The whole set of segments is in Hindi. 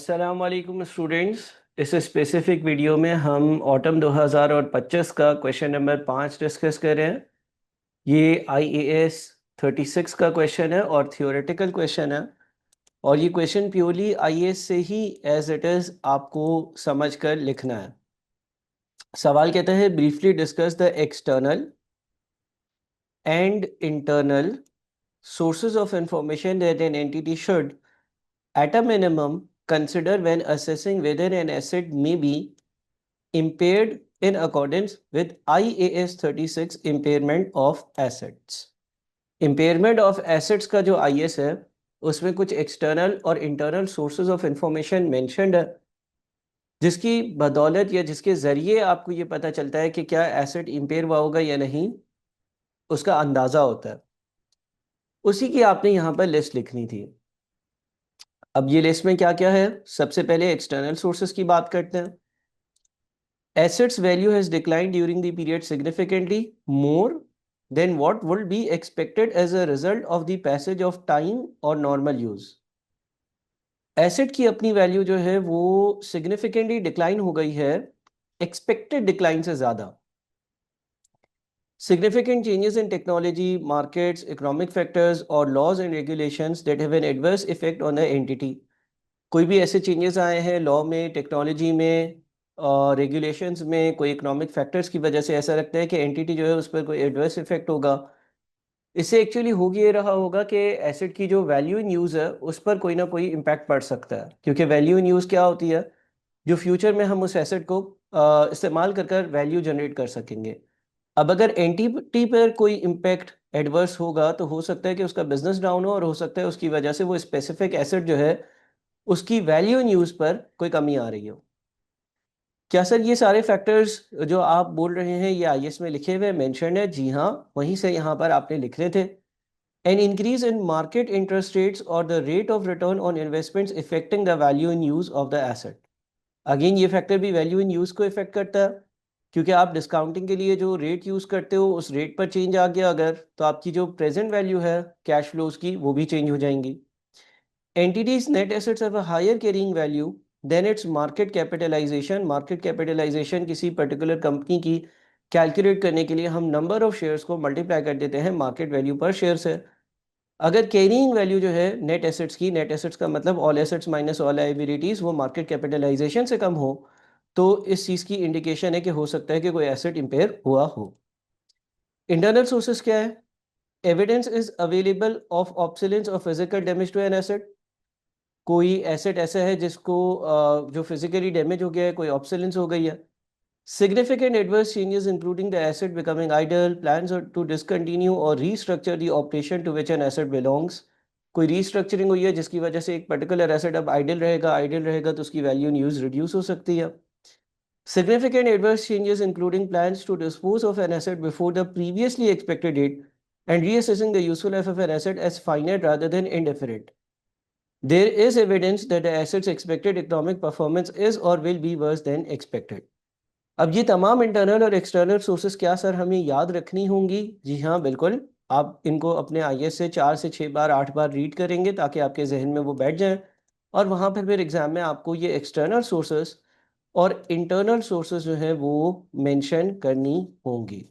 अस्सलाम वालेकुम स्टूडेंट्स। इस स्पेसिफिक वीडियो में हम ऑटम 2025 का क्वेश्चन नंबर 5 डिस्कस कर रहे हैं। ये IAS 36 का क्वेश्चन है और थियोरेटिकल क्वेश्चन है। और ये क्वेश्चन प्योरली IAS से ही एज इट इज़ आपको समझ कर लिखना है। सवाल कहता है briefly discuss the external and internal sources of information that an entity should, at a minimum, consider when assessing whether an asset may be impaired in accordance with IAS 36 impairment of assets। impairment of assets का जो IAS है उसमें कुछ एक्सटर्नल और internal sources of information mentioned है, जिसकी बदौलत या जिसके ज़रिए आपको ये पता चलता है कि क्या एसेट इम्पेयर हुआ होगा या नहीं, उसका अंदाज़ा होता है। उसी की आपने यहाँ पर लिस्ट लिखनी थी। अब ये लिस्ट में क्या क्या है, सबसे पहले एक्सटर्नल सोर्सेज की बात करते हैं। Assets value has declined during the period significantly more than what would be expected as a result of the passage of time or normal use। Asset की अपनी वैल्यू जो है वो सिग्निफिकेंटली डिक्लाइन हो गई है एक्सपेक्टेड डिक्लाइन से ज़्यादा। Significant changes in technology, markets, economic factors or laws and regulations that have an adverse effect on the entity। कोई भी ऐसे चेंजेस आए हैं लॉ में, टेक्नोलॉजी में, रेगुलेशंस में, कोई इकोनॉमिक फैक्टर्स की वजह से ऐसा लगता है कि एंटिटी जो है उस पर कोई एडवर्स इफेक्ट होगा। इससे एक्चुअली हो ये रहा होगा कि एसेट की जो वैल्यू इन यूज़ है उस पर कोई ना कोई इम्पैक्ट पड़ सकता है, क्योंकि वैल्यू इन यूज़ क्या होती है, जो फ्यूचर में हम उस एसेट को इस्तेमाल कर कर वैल्यू जनरेट कर सकेंगे। अब अगर एंटिटी पर कोई इम्पैक्ट एडवर्स होगा तो हो सकता है कि उसका बिजनेस डाउन हो, और हो सकता है उसकी वजह से वो स्पेसिफिक एसेट जो है उसकी वैल्यू इन यूज़ पर कोई कमी आ रही हो। क्या सर ये सारे फैक्टर्स जो आप बोल रहे हैं ये IAS में लिखे हुए मेंशन है? जी हाँ, वहीं से यहाँ पर आपने लिखने थे। An increase in market interest rates और the rate of return on investments affecting the value in use of the asset. Again ये फैक्टर भी वैल्यू इन यूज को इफेक्ट करता है, क्योंकि आप डिस्काउंटिंग के लिए जो रेट यूज करते हो उस रेट पर चेंज आ गया अगर, तो आपकी जो प्रेजेंट वैल्यू है कैश फ्लोज की वो भी चेंज हो जाएंगी। Entities net assets have a higher carrying value than its market capitalization। Market capitalization किसी पर्टिकुलर कंपनी की कैलकुलेट करने के लिए हम नंबर ऑफ शेयर्स को मल्टीप्लाई कर देते हैं मार्केट वैल्यू पर शेयर से। अगर कैरिंग वैल्यू जो है नेट एसेट्स की, नेट एसेट्स का मतलब all assets minus all liabilities, वो मार्केट कैपिटलाइजेशन से कम हो, तो इस चीज़ की इंडिकेशन है कि हो सकता है कि कोई एसेट इम्पेयर हुआ हो। इंटरनल सोर्सेस क्या है? Evidence is available of obsolescence और physical damage to an asset. कोई एसेट ऐसा है जिसको जो फिजिकली डैमेज हो गया है, कोई ऑब्सोलेंस हो गई है। Significant adverse changes including the asset becoming idle, plans to discontinue और restructure the operation to which an asset belongs. कोई रीस्ट्रक्चरिंग हुई है जिसकी वजह से एक पर्टिकुलर एसेट अब आइडल रहेगा तो उसकी वैल्यू इन यूज रिड्यूस हो सकती है। Significant adverse changes including plans to dispose of an asset before the previously expected date and reassessing the useful life of an asset as finite rather than indefinite। There is evidence that the asset's expected economic performance is or will be worse than expected। अब ये तमाम इंटरनल और एक्सटर्नल सोर्सेस क्या सर हमें याद रखनी होंगी? जी हाँ बिल्कुल। आप इनको अपने IAS से 4 से 6 बार 8 बार रीड करेंगे ताकि आपके जहन में वो बैठ जाएं, और वहाँ पर फिर एग्जाम में आपको ये एक्सटर्नल सोर्सेस और इंटरनल सोर्सेस जो हैं वो मेंशन करनी होंगी।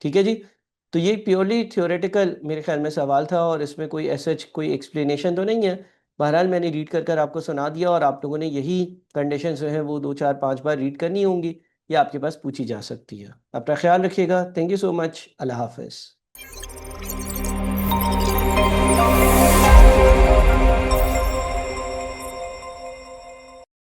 ठीक है जी। तो ये प्योरली थ्योरेटिकल मेरे ख्याल में सवाल था और इसमें कोई ऐसा कोई एक्सप्लेनेशन तो नहीं है। बहरहाल मैंने रीड कर कर आपको सुना दिया, और आप लोगों ने यही कंडीशन जो है वो 2 4 5 बार रीड करनी होंगी, या आपके पास पूछी जा सकती है। अपना ख्याल रखिएगा। Thank you so much. अल्लाह हाफिज़।